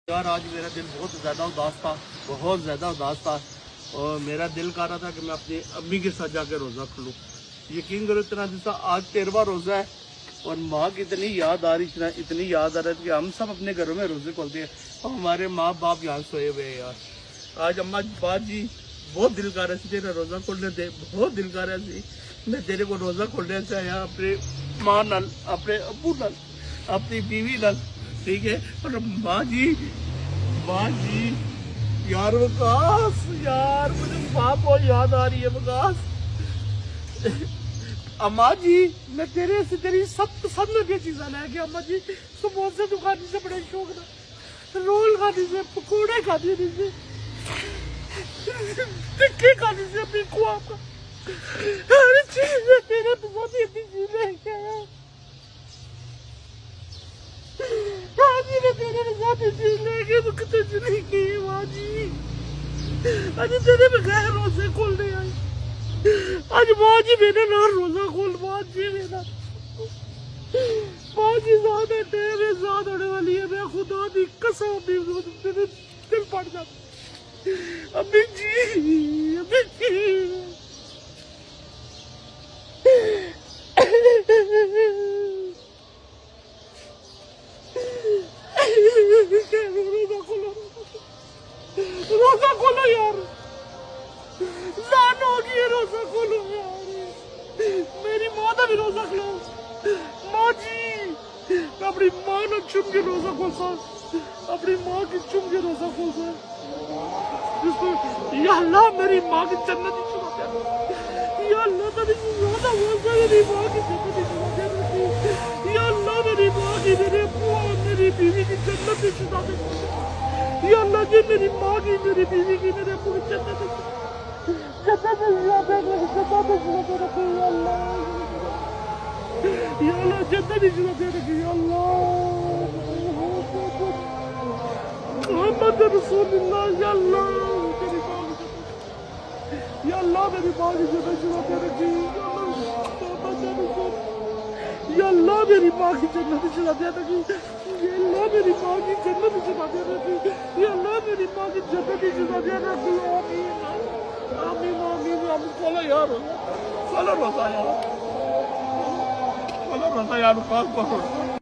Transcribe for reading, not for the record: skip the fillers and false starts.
यार आज मेरा दिल बहुत ज़्यादा उदास था, बहुत ज़्यादा उदास था और मेरा दिल कर रहा था कि मैं अपनी अम्मी के साथ जाकर रोज़ा खोलूँ। यकीन करो इतना जैसा आज 13वां रोज़ा है और माँ की इतनी याद आ रही थी, इतनी याद आ रही थी कि हम सब अपने घरों में रोज़े खोलते हैं और हमारे माँ बाप यहाँ सोए हुए हैं। यार आज अम्मा बात जी बहुत दिल कर रहे थे तेरा रोज़ा खोलने दे, बहुत दिल कर रहे थे मैं तेरे को रोज़ा खोलने से आया अपने माँ नल, अपने अबू नल, अपनी बीवी नल, ठीक है। और माँ जी यार विकास, यार मुझे माँ बहुत याद आ रही है विकास। अम्मा जी मैं तेरे से तेरी सब पसंद की चीज़ें लेके अम्मा जी समोसे तो खाने से बड़े शौक ना, रोल खाने से, पकौड़े खाने से, टिक्के खाने से, अपनी खुआ का हर चीज तेरे पसंद की चीज लेके आया। जी ने तेरे साथ चीज लेके तो कितने चुनी की माँ जी, आज तेरे बगैर रोजे खोलने आई। आज माँ जी मेरे ना रोजा खोल माँ जी मेरा, माँ जी ज्यादा टाइम है ज्यादा होने वाली है, मैं खुदा दी कसम मेरे दिल फट जाता। अम्मी जी, अम्मी जी रोजा खोलो यार, जान होगी रोजा खोलो यार, मेरी माँ का भी रोजा खोलो। माँ जी मैं अपनी माँ ने चुम के रोजा खोलता, अपनी माँ की चुम के रोजा खोलता जिसको या अल्लाह मेरी माँ की जन्नत ही चुमा दे, या अल्लाह तेरी रोजा बोलता मेरी माँ की जन्नत ही चुमा दे, या अल्लाह मेरी माँ की, मेरे बुआ मेरी बीवी की जन्नत ही चुमा दे, या अल्लाह जी मेरी माँ की, मेरी बीवी की, मेरे अब्बू की जन्नत ही या अल्लाह जन्नत ही चुमा दे रखी, या अल्लाह मोहम्मद रसूलुल्लाह, या अल्लाह तेरी माँ की, या अल्लाह मेरी माँ की जन्नत चुमा दे रखी, या अल्लाह मेरी माँ की जन्नत चुमा दे रखी, या अल्लाह मेरी माँ की जन्नत चुमा दे रखी, या अल्लाह मेरी माँ की जन्नत चुमा दे रखी। आमीन आमीन आमीन। खोलो यार, खोलो रोजा यार, खोलो रोजा यार,